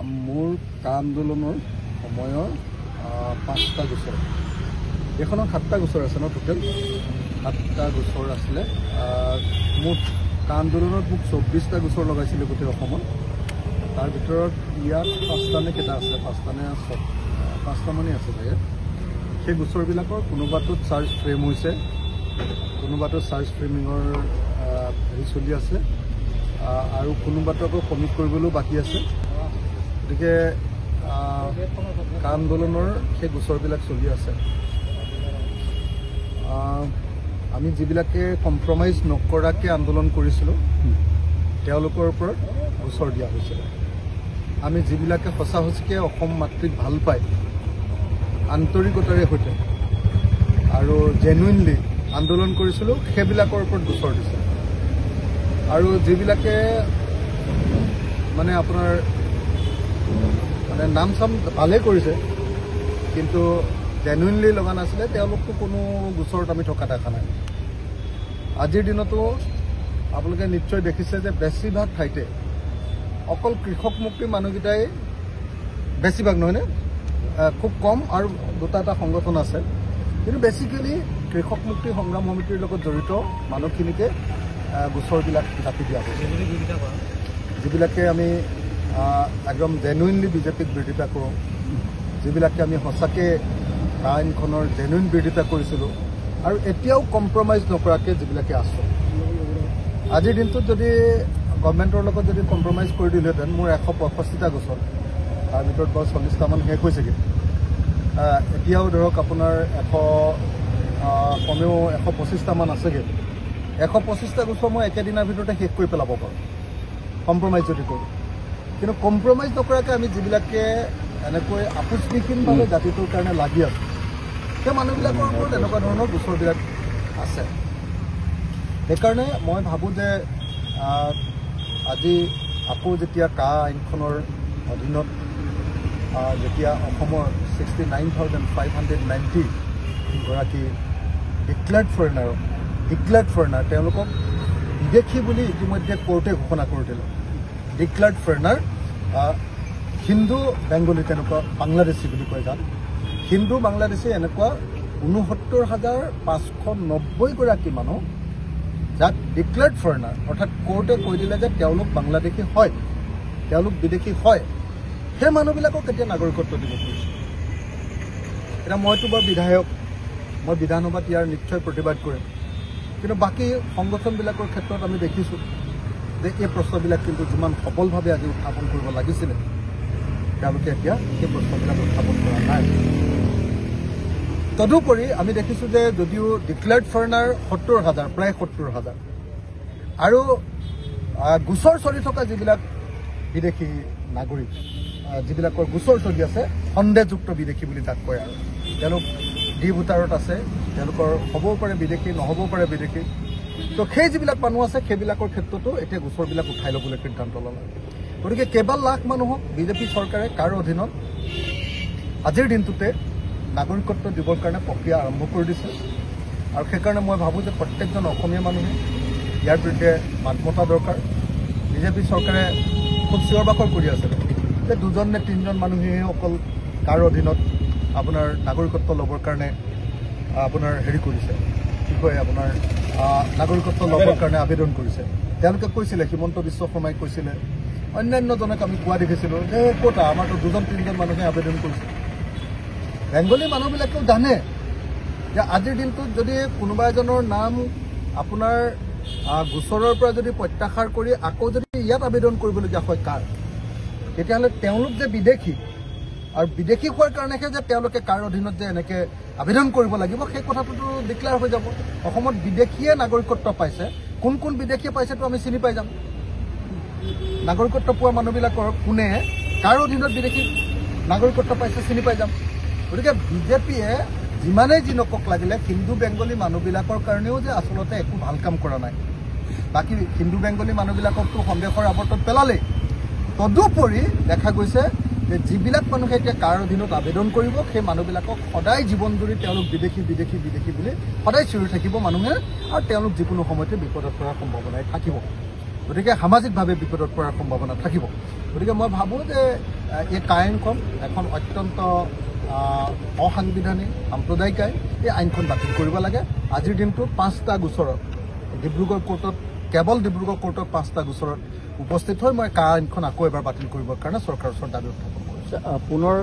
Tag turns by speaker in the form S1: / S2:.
S1: মোৰ কা আন্দোলনৰ সময়ৰ 5টা গোচৰ এখনত 7টা গোচৰ আছে ন টোটেল 7টা গোচৰ আছিলে মুঠ কা আন্দোলনত মোক 24টা গোচৰ লগাইছিলে গোটেই অসমত তাৰ ভিতৰত ইয়াত 5টা নে কেইটা আছে 5টা নে 5টা মানে আছে চাগে সেই গোচৰবিলাকৰ কোনোবাটোত চাৰ্জ ফ্ৰেম হৈছে কোনোবাটো চাৰ্জ ফ্ৰেমিঙৰ হেৰি চলি আছে আৰু কোনোবাটো আকৌ কমিট কৰিবলৈও বাকী আছে গতিকে কা আন্দোলনৰ সেই গোচৰবিলাক চলি আছে আমি যিবিলাকে কম্প্ৰমাইজ নকৰাকৈ আন্দোলন কৰিছিলোঁ তেওঁলোকৰ ওপৰত গোচৰ দিয়া হৈছিল আমি যিবিলাকে সঁচা সঁচিকৈ অসম মাতৃক ভাল পায় আন্তৰিকতাৰে সৈতে আৰু জেনুইনলি আন্দোলন কৰিছিলোঁ সেইবিলাকৰ ওপৰত গোচৰ দিছে আৰু যিবিলাকে মানে আপোনাৰ মানে নাম চাম ভালেই কৰিছে কিন্তু জেনুইনলি লগা নাছিলে তেওঁলোকতো কোনো গোচৰত আমি থকা দেখা নাই আজিৰ দিনতো আপোনালোকে নিশ্চয় দেখিছে যে বেছিভাগ ঠাইতে অকল কৃষক মুক্তি মানুহকেইটাই বেছিভাগ নহয়নে খুব কম আৰু দুটা এটা সংগঠন আছে কিন্তু বেছিকেলি কৃষক মুক্তি সংগ্ৰাম সমিতিৰ লগত জড়িত মানুহখিনিকে গোচৰবিলাক কাটি দিয়া হৈছে যিবিলাকে আমি একদম জেনুইনলি বিজেপিক বিৰোধিতা কৰোঁ যিবিলাকে আমি সঁচাকৈ আইনখনৰ জেনুইন বিৰোধিতা কৰিছিলোঁ আৰু এতিয়াও কম্প্ৰমাইজ নকৰাকৈ যিবিলাকে আছোঁ আজিৰ দিনটোত যদি গভৰ্ণমেণ্টৰ লগত যদি কম্প্ৰমাইজ কৰি দিলেহেঁতেন মোৰ 165টা গোচৰ তাৰ ভিতৰত বাৰু 40টামান শেষ হৈছেগৈ এতিয়াও ধৰক আপোনাৰ কমেও 125টামান আছেগৈ 125টা গোচৰ মই একেদিনাৰ ভিতৰতে শেষ কৰি পেলাব পাৰোঁ কম্প্ৰমাইজ যদি কৰোঁ কিন্তু কম্প্ৰমাইজ নকৰাকৈ আমি যিবিলাকে এনেকৈ আপোচবিহীনভাৱে জাতিটোৰ কাৰণে লাগি আছোঁ সেই মানুহবিলাকৰ ওপৰত এনেকুৱা ধৰণৰ গোচৰবিলাক আছে সেইকাৰণে মই ভাবোঁ যে আজি আকৌ যেতিয়া কা আইনখনৰ অধীনত যেতিয়া অসমৰ 69,590 গৰাকী ডিক্লেয়াৰ্ড ফৰেনাৰ তেওঁলোকক বিদেশী বুলি ইতিমধ্যে কোৰ্টে ঘোষণা কৰি দিলে ডিক্লেয়াৰ্ড ফৰেনাৰ হিন্দু বেংগলী তেনেকুৱা বাংলাদেশী বুলি কয় যান হিন্দু বাংলাদেশী এনেকুৱা 69,590 গৰাকী মানুহ যাক ডিক্লেয়াৰ্ড ফৰেনাৰ অৰ্থাৎ কোৰ্টে কৈ দিলে যে তেওঁলোক বাংলাদেশী হয় তেওঁলোক বিদেশী হয় সেই মানুহবিলাকক কেতিয়া নাগৰিকত্ব দিব পাৰিছে এতিয়া মইতো বাৰু বিধায়ক মই বিধানসভাত ইয়াৰ নিশ্চয় প্ৰতিবাদ কৰিম কিন্তু বাকী সংগঠনবিলাকৰ ক্ষেত্ৰত আমি দেখিছোঁ যে এই প্ৰশ্নবিলাক কিন্তু যিমান সবলভাৱে আজি উত্থাপন কৰিব লাগিছিলে তেওঁলোকে এতিয়া সেই প্ৰশ্নবিলাক উত্থাপন কৰা নাই তদুপৰি আমি দেখিছোঁ যে যদিও ডিক্লেয়াৰ্ড ফৰেনাৰ 70,000 প্ৰায় 70,000 আৰু গোচৰ চলি থকা যিবিলাক বিদেশী নাগৰিক যিবিলাকৰ গোচৰ চলি আছে সন্দেহযুক্ত বিদেশী বুলি তাক কয় আৰু তেওঁলোক ডি ভোটাৰত আছে তেওঁলোকৰ হ'বও পাৰে বিদেশী নহ'বও পাৰে বিদেশী তো সেই যিবিলাক মানুহ আছে সেইবিলাকৰ ক্ষেত্ৰতো এতিয়া গোচৰবিলাক উঠাই ল'বলৈ সিদ্ধান্ত ল'লে গতিকে কেইবা লাখ মানুহক বিজেপি চৰকাৰে কাৰ অধীনত আজিৰ দিনটোতে নাগৰিকত্ব দিবৰ কাৰণে প্ৰক্ৰিয়া আৰম্ভ কৰি দিছে আৰু সেইকাৰণে মই ভাবোঁ যে প্ৰত্যেকজন অসমীয়া মানুহে ইয়াৰ বিৰুদ্ধে মাত মতা দৰকাৰ বিজেপি চৰকাৰে খুব চিঞৰ বাখৰ কৰি আছে যে 2জন নে 3জন মানুহেহে অকল কাৰ অধীনত আপোনাৰ নাগৰিকত্ব ল'বৰ কাৰণে আপোনাৰ হেৰি কৰিছে কি কয় আপোনাৰ নাগৰিকত্ব ল'বৰ কাৰণে আবেদন কৰিছে তেওঁলোকে কৈছিলে হিমন্ত বিশ্ব শৰ্মাই কৈছিলে অন্যান্যজনক আমি কোৱা দেখিছিলোঁ যে ক'তা আমাৰতো 2জন 3জন মানুহে আবেদন কৰিছে বেংগলী মানুহবিলাকেও জানে যে আজিৰ দিনটোত যদি কোনোবা এজনৰ নাম আপোনাৰ গোচৰৰ পৰা যদি প্ৰত্যাহাৰ কৰি আকৌ যদি ইয়াত আবেদন কৰিবলগীয়া হয় কাৰ তেতিয়াহ'লে তেওঁলোক যে বিদেশী আৰু বিদেশী হোৱাৰ কাৰণেহে যে তেওঁলোকে কাৰ অধীনত যে এনেকৈ আবেদন কৰিব লাগিব সেই কথাটোতো ডিক্লেয়াৰ হৈ যাব অসমত বিদেশীয়ে নাগৰিকত্ব পাইছে কোন কোন বিদেশীয়ে পাইছেতো আমি চিনি পাই যাম নাগৰিকত্ব পোৱা মানুহবিলাকৰ কোনে কাৰ অধীনত বিদেশী নাগৰিকত্ব পাইছে চিনি পাই যাম গতিকে বিজেপিয়ে যিমানেই যি নকক লাগিলে হিন্দু বেংগলী মানুহবিলাকৰ কাৰণেও যে আচলতে একো ভাল কাম কৰা নাই বাকী হিন্দু বেংগলী মানুহবিলাককতো সন্দেহৰ আৱৰ্তত পেলালেই তদুপৰি দেখা গৈছে যে যিবিলাক মানুহে এতিয়া কাৰ অধীনত আবেদন কৰিব সেই মানুহবিলাকক সদায় জীৱনজুৰি তেওঁলোক বিদেশী বিদেশী বিদেশী বুলি সদায় চিঞৰি থাকিব মানুহে আৰু তেওঁলোক যিকোনো সময়তে বিপদত পৰাৰ সম্ভাৱনাই থাকিব গতিকে সামাজিকভাৱে বিপদত পৰাৰ সম্ভাৱনা থাকিব গতিকে মই ভাবোঁ যে এই কা আইনখন এখন অত্যন্ত অসাংবিধানিক সাম্প্ৰদায়িক আইন। এই আইনখন বাতিল কৰিব লাগে। আজিৰ দিনটোত 5টা গোচৰত ডিব্ৰুগড় কোৰ্টত কেৱল ডিব্ৰুগড় কোৰ্টত 5টা গোচৰত উপস্থিত হৈ মই কা আইনখন আকৌ এবাৰ বাতিল কৰিবৰ কাৰণে চৰকাৰৰ ওচৰত দাবী উত্থাপন কৰিছোঁ।
S2: পুনৰ